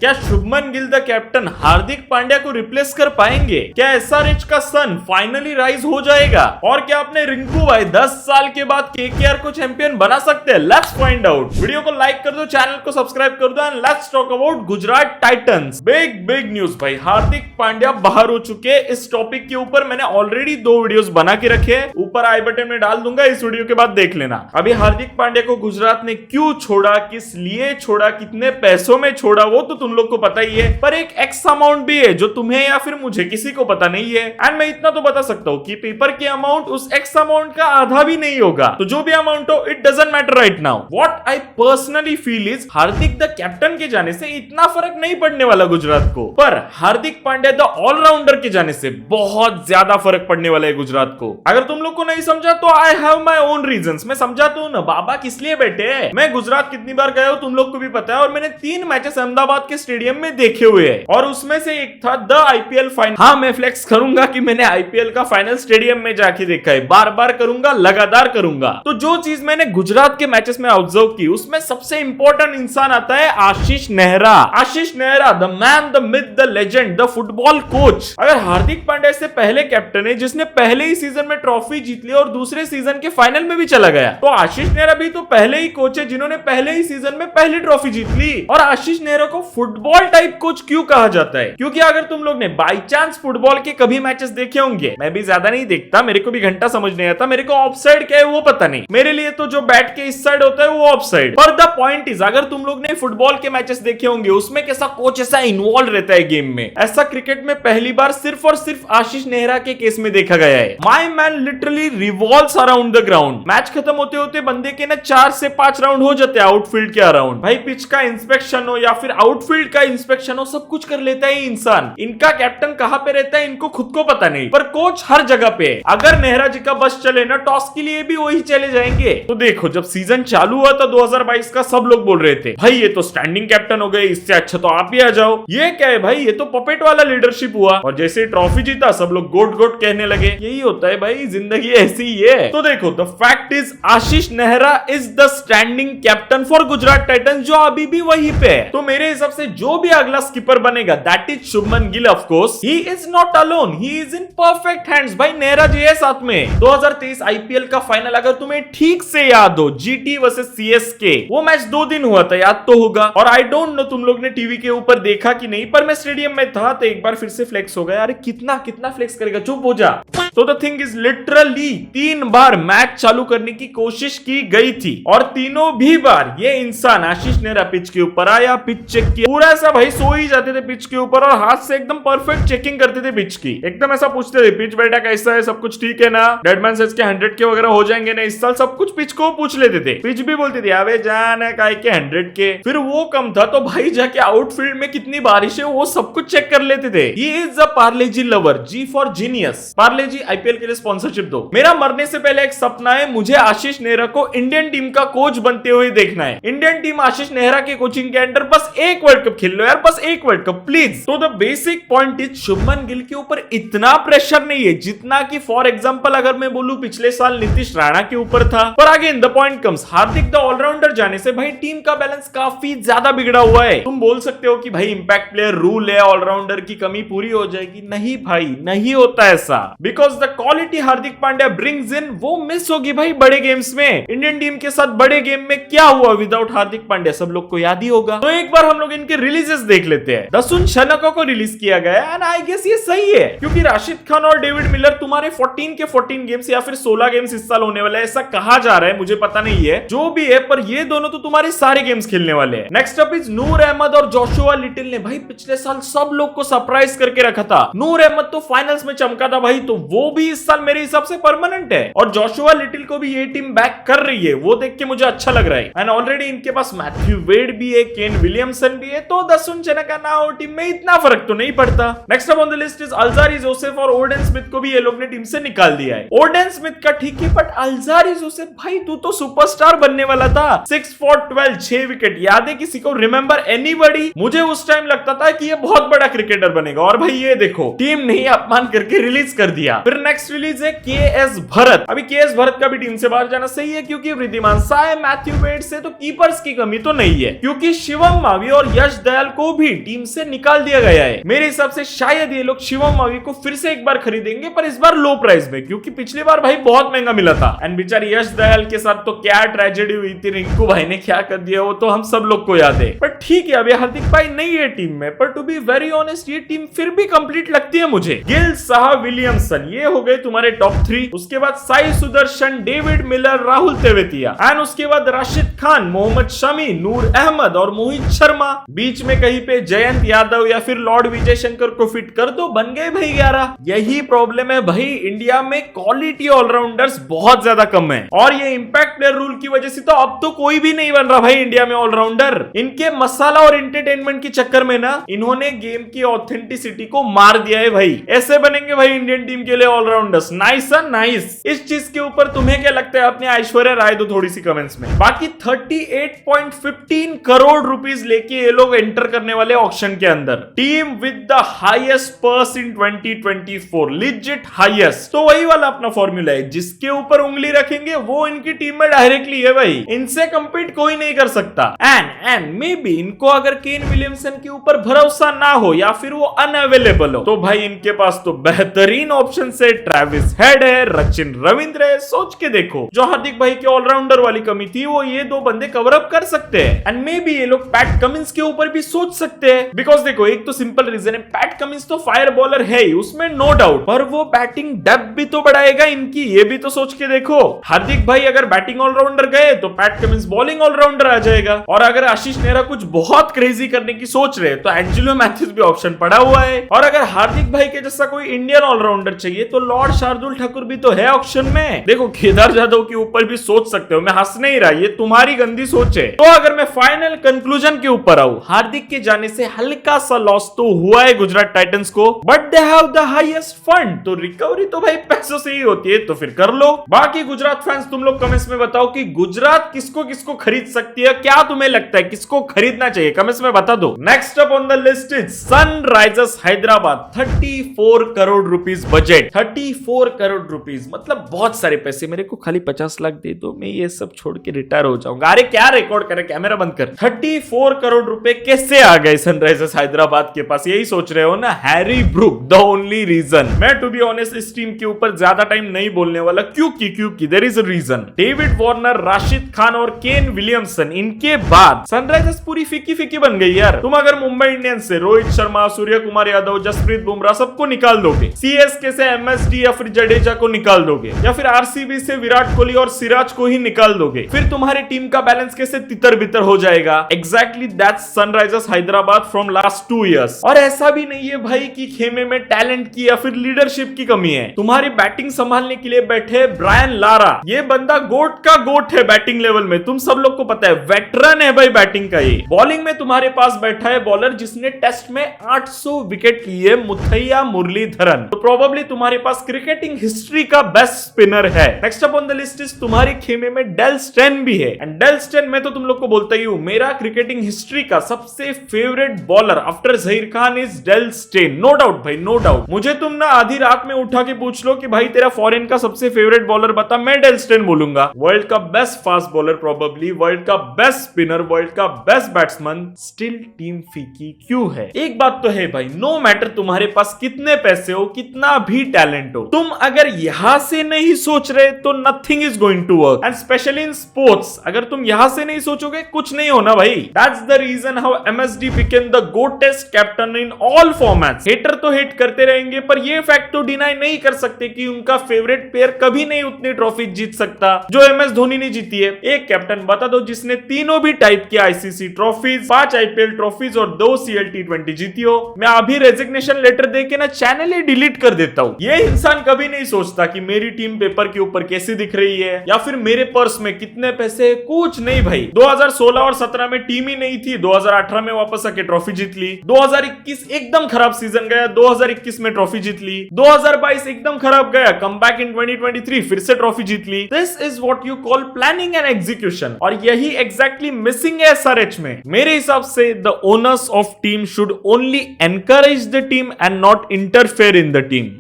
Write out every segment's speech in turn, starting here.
क्या Shubman Gill the captain Hardik Pandya को replace कर पाएंगे? क्या एसआरएच का सन फाइनली राइज हो जाएगा? और क्या अपने रिंकू भाई 10 साल के बाद केकेआर को चैंपियन बना सकते हैं? Let's find out. वीडियो को लाइक कर दो, चैनल को सब्सक्राइब कर दो and let's talk about Gujarat Titans. Big news भाई, हार्दिक पांड्या बाहर हो चुके। इस टॉपिक के ऊपर मैंने ऑलरेडी 2 वीडियोस बना के रखे हैं, ऊपर आई बटन में डाल दूंगा, इस वीडियो के बाद देख लेना। अभी हार्दिक पांड्या को गुजरात ने क्यों छोड़ा, किस लिए छोड़ा, कितने पैसों में छोड़ा, वो तो तुम लोग को पता ही है, पर एक एक्स अमाउंट भी है जो तुम्हें या फिर मुझे किसी को पता नहीं है। एंड मैं इतना तो बता सकता हूँ कि पेपर की अमाउंट उस एक्स अमाउंट का आधा भी नहीं होगा। तो जो भी अमाउंट हो, it doesn't matter right now. What I personally feel is Hardik the captain के जाने से इतना फर्क नहीं पड़ने वाला गुजरात को, पर हार्दिक पांड्या द ऑलराउंडर के जाने से बहुत ज्यादा फर्क पड़ने वाला है गुजरात को। अगर तुम लोग को नहीं समझा तो I have my own reasons. मैं समझाता हूँ ना, बाबा किस लिए बैठे हैं। मैं गुजरात कितनी बार गया हूँ तुम लोग को भी पता है, और मैंने 3 मैचेस अहमदाबाद के स्टेडियम में देखे हुए हैं, और उसमें से एक था द आईपीएल फाइनल। हाँ, मैं फ्लेक्स करूंगा कि मैंने आईपीएल का फाइनल स्टेडियम में जाके देखा है, बार बार करूंगा, लगातार करूंगा। तो जो चीज मैंने गुजरात के मैचेस में ऑब्जर्व की, उसमें सबसे इंपॉर्टेंट इंसान आता है Ashish Nehra. Ashish Nehra, the man, the myth, the legend, the football coach. अगर हार्दिक पांड्या से पहले कैप्टन है जिसने पहले ही सीजन में ट्रॉफी जीत ली और दूसरे सीजन के फाइनल में भी चला गया, तो आशीष नेहरा भी तो पहले ही कोच है जिन्होंने पहले ही सीजन में पहली ट्रॉफी जीत ली। और आशीष नेहरा को फुटबॉल टाइप कोच क्यों कहा जाता है? क्योंकि अगर तुम लोग ने बाय चांस फुटबॉल के कभी मैचेस देखे होंगे, मैं भी ज्यादा नहीं देखता, मेरे को भी घंटा समझ नहीं आता, मेरे को ऑफसाइड क्या है वो पता नहीं, मेरे लिए तो जो बैट के इस साइड होता है वो ऑफसाइड। पर द पॉइंट इज, अगर तुम लोग ने फुटबॉल के मैचेस देखे होंगे, उसमें कैसा कोच ऐसा इन्वॉल्व रहता है गेम में, ऐसा क्रिकेट में पहली बार सिर्फ और सिर्फ आशीष नेहरा के केस में देखा गया है। My man literally revolves around the ground. Match खत्म होते होते बंदे के ना 4 से 5 राउंड हो जाते हैं आउटफील्ड के अराउंड। भाई पिच का इंस्पेक्शन हो या फिर आउटफील्ड का इंस्पेक्शन हो, सब कुछ कर लेता है इंसान। इनका कैप्टन कहां पे रहता है इनको खुद को पता नहीं, पर कोच हर जगह पे है। अगर नेहरा जी का बस चले ना, टॉस के लिए भी वही चले जाएंगे। तो देखो, जब सीजन चालू हुआ था 2022 का, सब लोग बोल रहे थे भाई ये तो स्टैंडिंग कैप्टन हो गए, इससे अच्छा तो आप ही आ जाओ। ये क्या है भाई, ये तो पपेट वाला लीडरशिप हुआ। और जैसे ट्रॉफी जीता सब लोग गोट गोट कहने लगे। यही होता है भाई, जिंदगी ऐसी ही है। तो देखो, the fact is Ashish Nehra is the standing captain for Gujarat Titans, जो अभी भी वहीं पे है। तो मेरे हिसाब से जो भी अगला स्किपर बनेगा, that is Shubman Gill of course. He is not alone, he is in perfect hands. भाई नेहरा जी है साथ में। 2023 आईपीएल का फाइनल अगर तुम्हें ठीक से याद हो, जीटी वर्सेस सीएसके, वो मैच 2 दिन हुआ था, याद तो होगा। और आई डोंट नो तुम लोग ने टीवी के ऊपर देखा कि नहीं, पर मैं स्टेडियम में था तो एक बार फिर से फ्लेक्स हो गया। अरे कितना फ्लेक्स करेगा, चुप हो जा। तो the thing is literally 3 bar match चालू करने की कोशिश की गई थी, और तीनों भी बार ये इंसान आशीष नेहरा पिच के ऊपर आया, पिच चेक किया, पूरा ऐसा भाई सो ही जाते थे पिच के ऊपर, और हाथ से एकदम परफेक्ट चेकिंग करते थे पिच की। एकदम ऐसा पूछते थे, पिच बेटा कैसा है, सब कुछ ठीक है ना, डेडमैन सेज के 100 के वगैरह हो जाएंगे ना इस साल, सब कुछ पिच को पूछ लेते थे। पिच भी बोलती थी अबे जान है काय के 100 के। फिर वो कम था तो भाई जाके आउटफील्ड में कितनी बारिश है वो सब कुछ चेक कर लेते थे। He is a Parle-G lover, G for genius. Parle-G IPL के लिए स्पॉन्सरशिप दो। मेरा मरने से पहले एक सपना है, मुझे आशीष नेहरा को इंडियन टीम का कोच बनते हुए देखना है। इंडियन टीम आशीष नेहरा के कोचिंग के अंडर बस एक वर्ल्ड कप खेल लो यार, बस एक वर्ल्ड कप प्लीज। तो the basic point is, Shubman Gill के ऊपर इतना प्रेशर नहीं है जितना कि फॉर एग्जांपल अगर मैं बोलूं पिछले साल नीतीश राणा के ऊपर था। पर again the point comes, Hardik the allrounder जाने से भाई टीम का बैलेंस काफी ज्यादा बिगड़ा हुआ है। तुम बोल सकते हो कि भाई इंपैक्ट प्लेयर रूल है, ऑलराउंडर की कमी पूरी हो जाएगी। नहीं भाई, नहीं होता ऐसा, because the quality Hardik Pandya brings in वो मिस होगी भाई बड़े गेम्स में। इंडियन टीम के साथ बड़े गेम में क्या हुआ विदाउट हार्दिक पांड्या, सब लोग को याद ही होगा। तो एक बार हम लोग इनके रिलीजेस देख लेते हैं। दसुन शनको को रिलीज किया गया एंड आई गेस ये सही है, क्योंकि राशिद खान और डेविड मिलर तुम्हारे 14 के 14 गेम्स या फिर 16 गेम्स इस साल होने वाला है, ऐसा कहा जा रहा है, मुझे पता नहीं है, जो भी है, पर ये दोनों तो तुम्हारे सारे गेम्स खेलने वाले हैं। नेक्स्ट अप इज नूर अहमद और जोशुआ लिटिल ने भाई पिछले साल सब लोग को सरप्राइज करके रखा था। नूर अहमद तो फाइनल्स में चमका था भाई, तो वो भी इस साल मेरे हिसाब से परमानेंट है, और जोशुआ लिटिल को भी ये टीम बैक कर रही है, वो देख के मुझे अच्छा लग रहा है। एंड ऑलरेडी इनके पास मैथ्यू वेड भी है, केन विलियमसन भी है, तो दसुन चनका ना हो टीम में इतना फर्क तो नहीं पड़ता। Next up on the list is Alzarri Joseph, और ओडेन स्मिथ को भी ये लोग ने टीम से निकाल दिया है। ओडेन स्मिथ का ठीक है, बट अल्जारी जोसेफ भाई तू तो सुपरस्टार बनने वाला था। 6 for 12, 6 विकेट, याद है किसी को? Remember anybody? मुझे उस टाइम लगता था कि ये बहुत बड़ा क्रिकेटर बनेगा, और भाई ये देखो टीम नहीं अपमान करके रिलीज कर दिया। फिर नेक्स्ट रिलीज है के.एस. भरत। अभी के.एस. भरत का भी टीम से बाहर जाना सही है, क्योंकि वृद्धिमान साय, मैथ्यू वेड से तो कीपर्स की कमी तो नहीं है, क्योंकि शिवम मावी और यश यश दयाल को भी टीम से निकाल दिया गया है। मेरे हिसाब से शायद ये लोग शिवम मावी को फिर से एक बार खरीदेंगे, पर इस बार लो प्राइस में, क्योंकि पिछली बार भाई बहुत महंगा मिला था। एंड बेचारे यश दयाल के साथ तो क्या ट्रेजेडी हुई थी, रिंकू भाई ने क्या कर दिया वो तो हम सब लोग को याद है। पर ठीक है, अभी हार्दिक भाई नहीं है टीम में, पर टू बी वेरी ऑनेस्ट ये टीम फिर भी कंप्लीट लगती है मुझे। गिल, साहा, विलियमसन, ये हो गए तुम्हारे टॉप 3। उसके बाद Sai Sudharsan, David Miller, Rahul Tewatia, and उसके बाद राशिद खान, मोहम्मद शमी, नूर अहमद और मोहित शर्मा। बीच में कहीं पे जयंत यादव या फिर लॉर्ड विजय शंकर को फिट कर दो, बन गए भाई 11। यही प्रॉब्लम है भाई, इंडिया में क्वालिटी ऑलराउंडर्स बहुत ज्यादा कम है, और ये इंपैक्ट प्लेयर रूल की वजह से तो अब तो कोई भी नहीं बन रहा भाई इंडिया में ऑलराउंडर। इनके मसाला और एंटरटेनमेंट के चक्कर में ना इन्होंने गेम की ऑथेंटिसिटी को मार दिया है भाई। ऐसे बनेंगे भाई इंडियन टीम के लिए ऑलराउंडर्स। नाइस है नाइस। इस चीज के ऊपर तुम्हें क्या लगता है, अपने ऐश्वर्या राय दो थोड़ी सी कमेंट्स में। बाकी 38.15 करोड़ रुपीस लेके ये लोग एंटर करने वाले ऑक्शन के अंदर। Team with the highest purse in 2024, legit highest. तो वही वाला अपना फॉर्मूला है, जिसके ऊपर उंगली रखेंगे वो इनकी टीम में डायरेक्टली है भाई। इनसे कंपीट कोई नहीं कर सकता। एंड मे बी इनको अगर केन विलियमसन के ऊपर भरोसा ना हो या फिर वो अनअवेलेबल हो, तो भाई इनके पास तो बेहतरीन ऑप्शन है। ट्रेविस हेड है, रचिन रविंद्र है। सोच के देखो, जो हार्दिक भाई के ऑलराउंडर वाली कमी थी वो ये दो बंदे कवर अप कर सकते हैं। एंड मे बी ये लोग पैट कमिंस के ऊपर भी सोच सकते हैं, बिकॉज देखो एक तो सिंपल रीजन है, पैट कमिंस तो फायर बॉलर है ही, उसमें नो डाउट, पर वो बैटिंग डेप्थ भी तो बढ़ाएगा इनकी, ये भी तो सोच के देखो। हार्दिक भाई अगर बैटिंग ऑलराउंडर गए तो पैट कमिंस बॉलिंग ऑलराउंडर आ जाएगा, और अगर आशीष नेहरा कुछ बहुत क्रेजी करने की सोच रहे तो एंजेलो मैथ्यूज भी ऑप्शन पड़ा हुआ है, और अगर हार्दिक भाई के जैसा कोई इंडियन ऑलराउंडर चाहिए तो लॉर्ड शार्दुल ठाकुर भी तो है ऑप्शन में। देखो केदार जाधव के ऊपर भी सोच सकते हो, मैं हंस नहीं रहा, ये तुम्हारी गंदी सोच है। तो अगर मैं फाइनल कंक्लूजन के ऊपर आऊं, हार्दिक के जाने से हल्का सा लॉस तो हुआ है गुजरात टाइटंस को, but they have the highest fund, तो रिकवरी तो भाई पैसों से ही होती है, तो फिर कर लो। बाकी गुजरात फैंस तुम लोग कमेंट्स में बताओ कि गुजरात किसको किसको खरीद सकती है, क्या तुम्हें लगता है किसको खरीदना चाहिए, कमेंट्स में बता दो। Next up on the list is Sunrisers Hyderabad, 34 crore rupees budget. 34 crore rupees मतलब बहुत सारे पैसे। मेरे को खाली 50 लाख दे दो, मैं ये सब छोड़ के रिटायर हो जाऊंगा। अरे क्या रिकॉर्ड करे, कैमरा बंद कर। 34 करोड़ रुपए कैसे आ गए सनराइजर्स हैदराबाद के पास, यही सोच रहे हो ना। Harry Brook the only reason. मैं टू बी ऑनेस्ट इस टीम के ऊपर ज्यादा टाइम नहीं बोलने वाला, क्योंकि there is a reason. David Warner, Rashid Khan और केन विलियमसन, इनके बाद सनराइजर्स पूरी फीकी फीकी बन गई यार। तुम अगर मुंबई इंडियंस से रोहित शर्मा, सूर्य कुमार यादव, जसप्रीत बुमराह सबको निकाल दोगे, सीएसके से एमएसडी या फिर जडेजा को निकाल दोगे, या फिर आरसीबी से विराट कोहली और सिराज को ही निकाल दोगे, फिर तुम्हारी टीम का बैलेंस कैसे तितर बितर हो जाएगा। Exactly that's Sunrisers Hyderabad from last 2 years. और ऐसा भी नहीं है भाई कि खेमे में टैलेंट की या फिर लीडरशिप की कमी है। तुम्हारी बैटिंग संभालने के लिए बैठे ब्रायन लारा, ये बंदा गोट का गोट है बैटिंग लेवल में, तुम सब लोग को पता है, वेटरन है भाई बैटिंग का ये। बॉलिंग में तुम्हारे पास बैठा है बॉलर जिसने टेस्ट में 800 विकेट लिए, मुथैया मुरलीधरन, तो प्रोबेबली तुम्हारे पास क्रिकेटिंग हिस्ट्री का बेस्ट स्पिनर है। Next up on the list is तुम्हारी खेमे में डेल स्टेन भी है, एंड डेल स्टेन मैं तो तुम लोग को बोलता ही हूं, मेरा क्रिकेटिंग हिस्ट्री का सबसे favourite bowler after Zaheer Khan is Dale Steyn. No doubt भाई, नो डाउट। मुझे तुम ना आधी रात में उठा के पूछ लो कि भाई तेरा फॉरेन का सबसे फेवरेट बॉलर बता, मैं डेल स्टेन बोलूंगा। वर्ल्ड का best fast bowler, probably world का बेस्ट स्पिनर, वर्ल्ड का बेस्ट बैट्समैन, स्टिल टीम फीकी क्यों है। एक बात तो है भाई, नो मैटर तुम्हारे पास कितने पैसे हो, कितना भी टैलेंट हो, तुम अगर यहां से नहीं सोच रहे तो nothing is going to work, and specially in sports अगर तुम यहां से नहीं सोचोगे कुछ नहीं होना भाई। That's the reason how MSD became the greatest captain in all formats. Hater तो हेट करते रहेंगे, पर ये फैक्ट तो डिनाई नहीं कर सकते कि उनका फेवरेट प्लेयर कभी नहीं उतनी ट्रॉफी जीत सकता जो एमएस धोनी ने जीती है। एक कैप्टन बता दो जिसने तीनों भी टाइप की आईसीसी ट्रॉफीज, 5 आईपीएल ट्रॉफीज और 2 सीएल T20 जीती हो। मैं अभी रेजिग्नेशन लेटर देके ना चैनल ही डिलीट कर देता हूं। ये इंसान कभी नहीं सोचता कि मेरी टीम पेपर के ऊपर कैसी दिख रही है या फिर मेरे पर्स में कितने पैसे, कुछ नहीं भाई। 2016 और 17 में टीम ही नहीं थी, 2018 में वापस आके ट्रॉफी जीत ली। 2021 एकदम खराब सीजन गया, 2021 में ट्रॉफी जीत ली। 2022 एकदम खराब गया, कमबैक इन 2023 फिर से ट्रॉफी जीत ली। This is what you call planning and execution, और यही एग्जैक्टली मिसिंग है एसआरएच में। मेरे हिसाब से the owners of team should only encourage the team and not interfere in the team.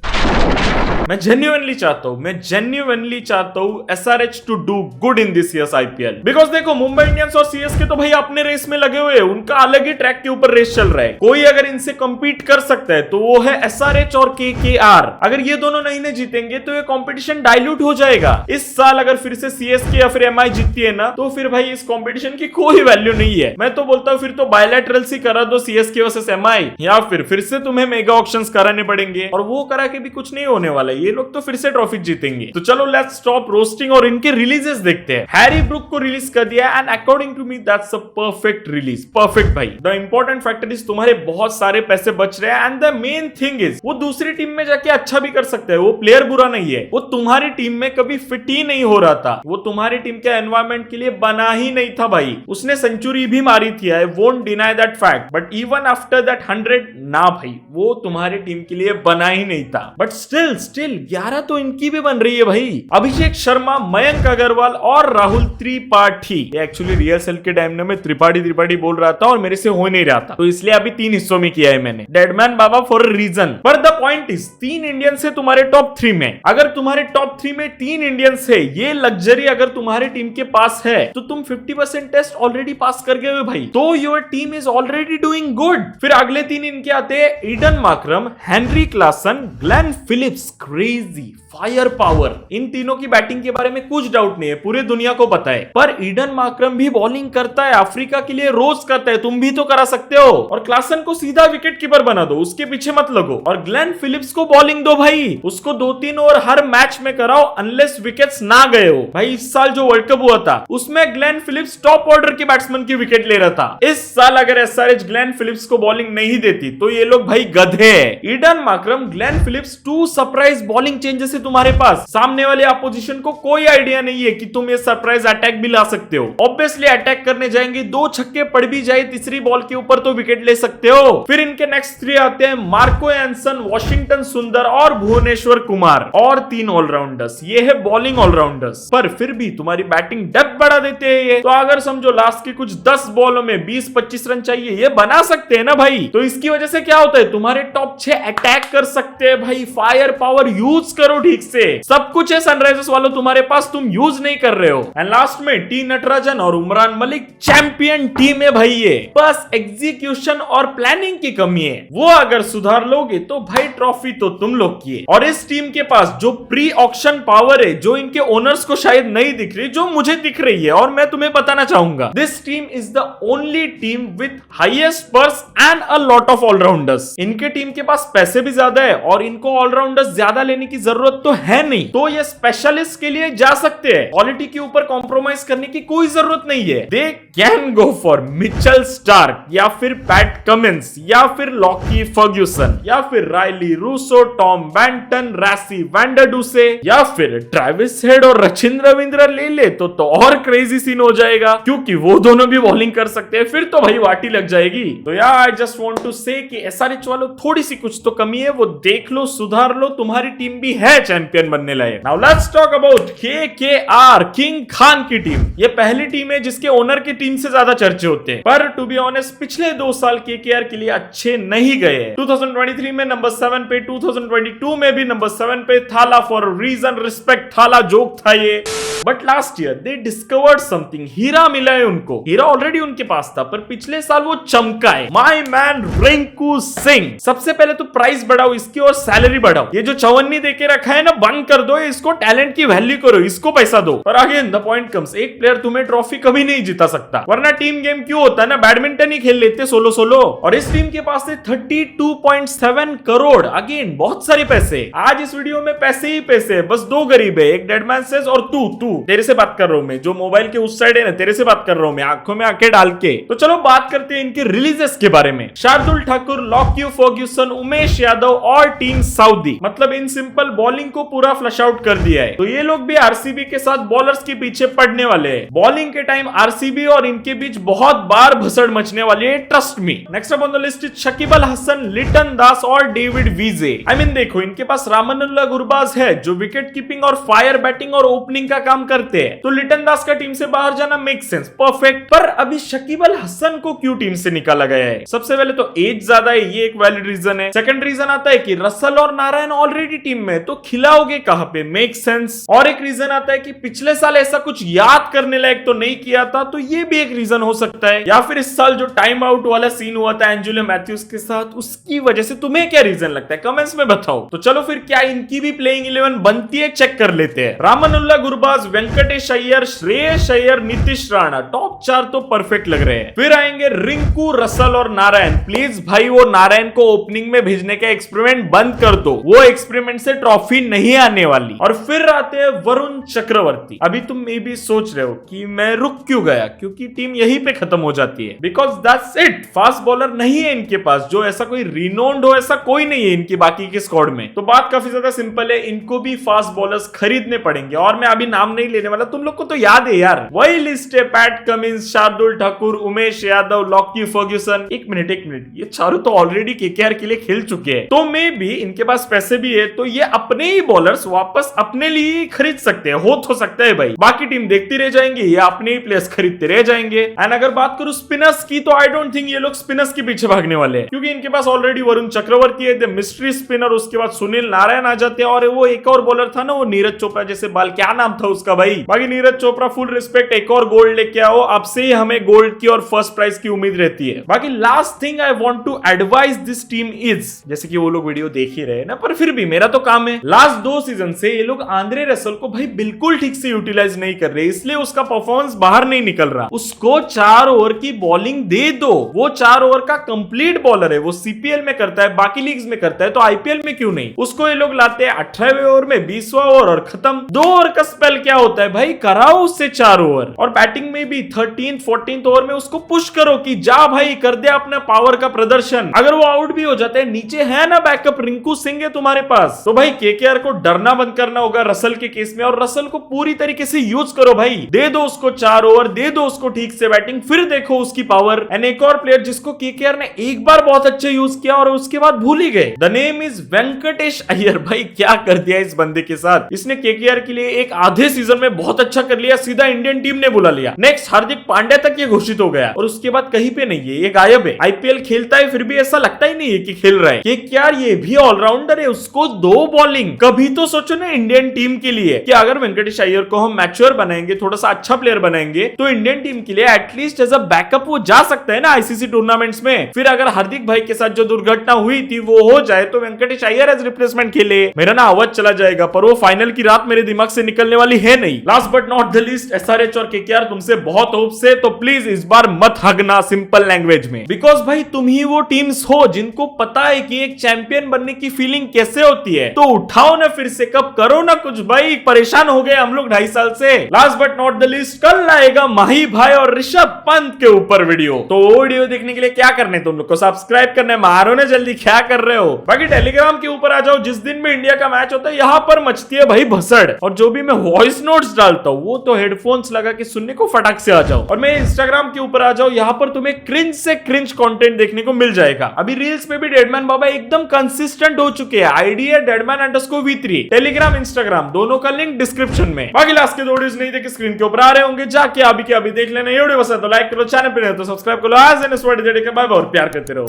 मैं जेन्युइनली चाहता हूँ SRH to do good in this years IPL। Because देखो मुंबई इंडियंस और CSK तो भाई अपने रेस में लगे हुए हैं, उनका अलग ही ट्रैक के ऊपर रेस चल रहा है। कोई अगर इनसे कम्पीट कर सकता है तो वो है SRH और KKR। अगर ये दोनों नहीं जीतेंगे तो ये कंपटीशन डाइल्यूट हो जाएगा। इस साल अगर फिर से CSK या फिर MI जीतती है ना तो फिर भाई इस कंपटीशन की कोई वैल्यू नहीं है। मैं तो बोलता हूँ फिर तो बायलैटरल्स ही करा दो CSK वर्सेस MI, या फिर से तुम्हें मेगा ऑक्शंस कराने पड़ेंगे, और वो करा के भी कुछ नहीं होने वाला। ये लोग तो फिर से ट्रॉफी जीतेंगे। तो चलो लेट्स स्टॉप रोस्टिंग और इनके रिलीजेस देखते हैं। हैरी ब्रुक को रिलीज कर दिया and according to me that's a perfect release. Perfect भाई। द इंपॉर्टेंट फैक्टर इज तुम्हारे बहुत सारे पैसे बच रहे हैं and the main thing is वो दूसरी टीम में जाके अच्छा भी कर सकता है। वो प्लेयर बुरा नहीं है, वो तुम्हारी टीम में कभी फिट ही नहीं हो रहा था, वो तुम्हारी टीम के एनवायरमेंट के लिए बना ही नहीं था भाई। उसने सेंचुरी भी मारी थी, I won't deny that fact, but even after that 100 ना भाई वो तुम्हारी टीम के लिए बना ही नहीं था। बट स्टिल 11 तो इनकी भी बन रही है भाई। अभिषेक शर्मा, मयंक अग्रवाल और Rahul Tripathi. Actually real sale के टाइम में मैं त्रिपाठी बोल रहा था और मेरे से हो नहीं रहा था, तो इसलिए अभी 3 हिस्सों में किया है मैंने। डेडमैन बाबा फॉर अ रीजन। पर द पॉइंट इज 3 इंडियंस है तुम्हारे टॉप 3 में। अगर तुम्हारे टॉप 3 में 3 इंडियंस है, ये लग्जरी अगर तुम्हारी टीम के पास है तो तुम 50% टेस्ट ऑलरेडी पास कर गए हो भाई। तो your team is already doing good. फिर अगले 3 इनके आते हैं Aiden Markram, Heinrich Klaasen, Glenn Phillips. Crazy fire power. इन तीनों की बैटिंग के बारे में कुछ डाउट नहीं है, पूरे दुनिया को पता है। पर ईडन मार्क्रम भी बॉलिंग करता है, अफ्रीका के लिए रोज करता है, तुम भी तो करा सकते हो। और क्लासन को सीधा विकेट कीपर बना दो, उसके पीछे मत लगो। और ग्लेन फिलिप्स को बॉलिंग दो भाई, उसको 2-3 ओवर हर मैच में कराओ अनलेस विकेट्स ना गए हो। भाई इस साल जो वर्ल्ड कप हुआ था उसमें ग्लेन फिलिप्स टॉप ऑर्डर के बैट्समैन की विकेट ले रहा था। इस साल अगर SRH ग्लेन फिलिप्स को बॉलिंग नहीं देती तो ये लोग भाई गधे हैं। Aiden Markram, Glenn Phillips, 2 surprise bowling changes है तुम्हारे पास। सामने वाले अपोजिशन को कोई आइडिया नहीं है कि तुम ये सरप्राइज अटैक भी ला सकते हो। ऑब्वियसली अटैक करने जाएंगे, 2 छक्के पड़ भी जाए तीसरी बॉल के ऊपर तो विकेट ले सकते हो। फिर इनके नेक्स्ट 3 आते हैं मार्को एंसन, वॉशिंगटन सुंदर और भुवनेश्वर कुमार, और 3 ऑलराउंडर्स। ये है बॉलिंग ऑलराउंडर्स। पर फिर भी तुम्हारी बैटिंग डेप्थ बढ़ा देते हैं ये। तो अगर समझो लास्ट की कुछ 10 बॉलों में 20-25 रन चाहिए, ये बना सकते हैं ना भाई। तो इसकी वजह से क्या होता है, तुम्हारे टॉप 6 अटैक कर सकते हैं भाई। फायर पावर यूज करो ठीक से। सब कुछ है सनराइजर्स वालों तुम्हारे पास, तुम यूज नहीं कर रहे हो। एंड लास्ट में टी नटराजन और उमरान मलिक, चैंपियन टीम है भाई ये। बस एग्जीक्यूशन और प्लानिंग की कमी है, वो अगर सुधार लोगे तो भाई ट्रॉफी तो तुम लोग की है। और इस टीम के पास जो प्री ऑक्शन पावर है, जो इनके ओनर्स को शायद नहीं दिख रही, जो मुझे दिख रही है और मैं तुम्हें बताना चाहूंगा, this team is the only team with highest purse and a lot of allrounders. इनके टीम के पास पैसे भी ज्यादा है और इनको ऑलराउंडर्स ज्यादा लेने की जरूरत तो है नहीं, तो ये स्पेशलिस्ट के लिए जा सकते हैं। क्वालिटी के ऊपर कॉम्प्रोमाइज करने की कोई जरूरत नहीं है। They can go for Mitchell Starc या फिर पैट कमिंस या फिर लॉकी फर्ग्यूसन या फिर रायली रूसो, टॉम बैंटन, रैसी वैंडरडूसे या फिर ट्रेविस हेड और रचिन रविंद्र ले तो और क्रेजी सीन हो जाएगा, क्योंकि वो दोनों भी बॉलिंग कर सकते हैं। फिर तो भाई वाटी लग जाएगी। तो यार आई जस्ट वांट टू से कि SRH वालों थोड़ी सी कुछ तो कमी है, वो देख लो, सुधार लो, तुम्हारी टीम भी है चैंपियन बनने लायक। Now let's talk about KKR, king Khan की टीम। ये पहली टीम है जिसके ओनर की टीम से ज्यादा चर्चे होते हैं, पर टू बी ऑनेस्ट पिछले 2 साल KKR के लिए अच्छे नहीं गए। 2023 में नंबर 7 पे, 2022 में भी नंबर 7 पे। Thala for reason, respect Thala, joke था ये। But last year they discovered something, हीरा मिला है उनको। हीरा ऑलरेडी उनके पास था, पर पिछले साल वो चमका है। My man Rinku Singh. सबसे पहले तो प्राइस बढ़ाओ इसकी और सैलरी बढ़ाओ। ये जो चवन्नी देके रखा है ना, बंद कर दो इसको, टैलेंट की वैल्यू करो, इसको पैसा दो। और अगेन द पॉइंट कम्स, एक प्लेयर तुम्हें ट्रॉफी कभी नहीं जिता सकता, वरना टीम गेम क्यों होता है ना, बैडमिंटन ही खेल लेते सोलो। और इस टीम के पास 32.7 करोड़। अगेन बहुत सारे पैसे। आज इस वीडियो में पैसे ही पैसे, बस 2 गरीब है, एक डेडमैन सेज और तू तेरे से बात कर रहा हूं मैं, जो मोबाइल के उस साइड है ना, तेरे से बात कर रहा हूं मैं, आंखों में आंखें डाल के। तो चलो बात करते हैं इनके रिलीजेस के बारे में। शार्दुल ठाकुर, लॉक्यू फर्ग्यूसन, उमेश यादव और टीम साउदी। मतलब इन सिंपल बॉलिंग को पूरा फ्लश आउट कर दिया है। तो ये लोग भी आरसीबी के साथ बॉलर्स के पीछे पड़ने वाले हैं। बॉलिंग के टाइम आरसीबी और इनके बीच बहुत बार भसड़ मचने वाली है, trust me. Next up on the list Shakib Al Hasan, Litton Das और डेविड वीजे। आई मीन देखो, इनके पास रामानुल्लाह गुरबाज है जो विकेट कीपिंग और फायर बैटिंग और ओपनिंग का काम करते हैं, तो लिटन दास का टीम से बाहर जाना मेक सेंस, परफेक्ट। पर अभी शकीब अल हसन को क्यों टीम से निकाला गया है? सबसे पहले तो एज ज्यादा है, ये एक वैलिड रीजन है। सेकंड रीजन आता है कि रसल और नारायण ऑलरेडी टीम में, तो खिलाओगे कहां पे? Make sense. और एक रीजन आता है कि पिछले साल ऐसा कुछ याद करने लायक तो नहीं किया था, तो ये भी एक रीजन हो सकता है। या फिर इस साल जो टाइम आउट वाला सीन हुआ था एंजेलो मैथ्यूज के साथ, उसकी वजह से तुम्हें क्या रीजन लगता है? कमेंट्स में बताओ। तो चलो फिर क्या इनकी भी प्लेइंग 11 बनती है, चेक कर लेते हैं। रामनुल्ला गुरबाज, वेंकटेश अय्यर, श्रेयस अय्यर, नीतीश राणा, टॉप 4 तो परफेक्ट लग रहे हैं। फिर आएंगे रिंकू, रसल और नारायण। प्लीज भाई वो नारायण को ओपनिंग में भेजने का एक्सपेरिमेंट बंद कर दो, वो एक्सपेरिमेंट से ट्रॉफी नहीं आने वाली। और फिर आते हैं वरुण चक्रवर्ती। अभी तुम मे भी सोच रहे हो कि मैं रुक क्यों गया, क्योंकि टीम यहीं पे खत्म हो जाती है। Because that's it, fast bowler नहीं है इनके पास जो ऐसा कोई रिनोन्ड हो, ऐसा कोई नहीं है इनकी बाकी के स्क्वाड में। तो बात काफी ज्यादा सिंपल है, इनको भी फास्ट बॉलर्स खरीदने पड़ेंगे। और मैं अभी नाम नहीं लेने वाला, तुम लोग को तो याद है यार, वही लिस्ट है। Pat Cummins, Shardul Thakur, Umesh Yadav, Lockie Ferguson. एक मिनट ये चारों तो ऑलरेडी केकेआर के लिए खेल चुके हैं, तो मे भी इनके पास पैसे भी है, तो ये अपने ही बॉलर्स वापस अपने लिए खरीद सकते हैं। हो सकता है भाई, बाकी टीम देखती रह जाएंगे या अपने ही प्लेयर्स खरीदते रह जाएंगे। एंड अगर बात करूं स्पिनर्स की, तो आई डोंट थिंक ये लोग स्पिनर्स के पीछे भागने वाले हैं, क्योंकि इनके पास ऑलरेडी वरुण चक्रवर्ती है, द मिस्ट्री स्पिनर, उसके बाद सुनील नारायण आ जाते हैं, और वो एक और बॉलर था ना, वो नीरज चोपड़ा जैसे बाल, क्या नाम था उसका भाई? बाकी नीरज चोपड़ा, फुल रिस्पेक्ट, एक और गोल्ड लेके आओ, अब से ही हमें गोल्ड की और फर्स्ट प्राइज की उम्मीद रहती है। बाकी last thing I want to advice this team is, जैसे कि वो लोग वीडियो देख ही रहे हैं ना, पर फिर भी मेरा तो काम है। लास्ट 2 सीजन से ये लोग आंद्रे रसल को भाई बिल्कुल ठीक से यूटिलाइज नहीं कर रहे, इसलिए उसका परफॉर्मेंस बाहर नहीं निकल रहा। उसको 4 ओवर की बॉलिंग दे दो, वो 4 ओवर का कंप्लीट बॉलर है, वो सीपीएल में करता है, बाकी लीग्स में करता है, तो आईपीएल में क्यों नहीं? उसको ये लोग लाते हैं 18वें ओवर में, 20वां ओवर और खत्म। 2 ओवर का स्पेल क्या होता है भाई, कराओ उससे 4 ओवर। और बैटिंग में भी 13th 14th ओवर में उसको पुश करो कि जा भाई कर दे अपना पावर का प्रदर्शन। अगर वो आउट भी हो जाते हैं, नीचे है ना बैकअप, रिंकू सिंह है तुम्हारे पास। तो भाई केकेआर को डरना बंद करना होगा रसल के केस में, और रसल को पूरी तरीके से यूज करो भाई, दे दो उसको 4 ओवर, दे दो उसको ठीक से बैटिंग, फिर देखो उसकी पावर। एंड एक और प्लेयर जिसको केकेआर ने एक बार बहुत अच्छे यूज किया और उसके बाद भूल ही गए, the name is Venkatesh Iyer. भाई क्या कर दिया इस बंदे के साथ, इसने केकेआर के लिए एक आधे सीजन में बहुत अच्छा कर लिया, सीधा इंडियन टीम ने बुला लिया। नेक्स्ट हार्दिक पांड्या तक ये घोषित हो गया, और उसके बाद कहीं पे नहीं है, ये गायब है। आईपीएल खेलता है फिर भी ऐसा लगता ही नहीं है कि खेल रहा है। केकेआर ये भी ऑलराउंडर है, उसको 2 बॉलिंग। कभी तो सोचो ना इंडियन टीम के लिए कि अगर वेंकटेश अय्यर को हम मैच्योर बनाएंगे, थोड़ा सा अच्छा प्लेयर बनाएंगे, तो इंडियन टीम के लिए एटलीस्ट एज अ बैकअप वो जा सकता है ना आईसीसी टूर्नामेंट्स में। फिर अगर हार्दिक भाई के साथ जो दुर्घटना हुई थी वो हो जाए, तो वेंकटेश अय्यर एज रिप्लेसमेंट खेले। मेरा ना आवाज चला जाएगा, पर वो फाइनल की रात मेरे दिमाग से निकलने वाली है नहीं। Last but not the least, SRH और केकेआर तुमसे बहुत होप से, तो प्लीज इस बार मत हगना सिंपल लैंग्वेज में, बिकॉज भाई तुम ही वो टीम्स हो जिनको पता है कि एक चैंपियन बनने की फीलिंग कैसे होती है। तो उठाओ ना फिर से, कब करो ना कुछ भाई, परेशान हो गए हम लोग 2.5 साल से। Last but not the least, कल आएगा माही भाई और ऋषभ पंत के ऊपर वीडियो, तो वो वीडियो देखने के लिए क्या करना है, तुम लोग को सब्सक्राइब करना है, मारो ना जल्दी, क्या कर रहे हो। बाकी टेलीग्राम के ऊपर आ जाओ, जिस दिन भी इंडिया का मैच होता है यहाँ पर मचती है भाई भसड़, और जो भी मैं वॉइस नोट्स डालता हूँ वो तो हेडफोन्स लगा के सुनने को फटाक से आ जाओ। और मैं इंस्टाग्राम के ऊपर आ जाओ, यहाँ पर तुम्हें क्रिंज से क्रिंज कंटेंट देखने को मिल जाएगा। अभी रील्स पे भी डेडमैन बाबा एकदम कंसिस्टेंट हो चुके हैं, आईडी है deadman_v3, टेलीग्राम इंस्टाग्राम दोनों का लिंक डिस्क्रिप्शन में। बाकी लास्ट के 2 वीडियोस नहीं देखे स्क्रीन के ऊपर आ रहे होंगे, जाके अभी के अभी देख लेना। ये वीडियो पसंद तो लाइक करो, चैनल पे नहीं तो सब्सक्राइब करो। आज बाय बाय और प्यार करते रहो।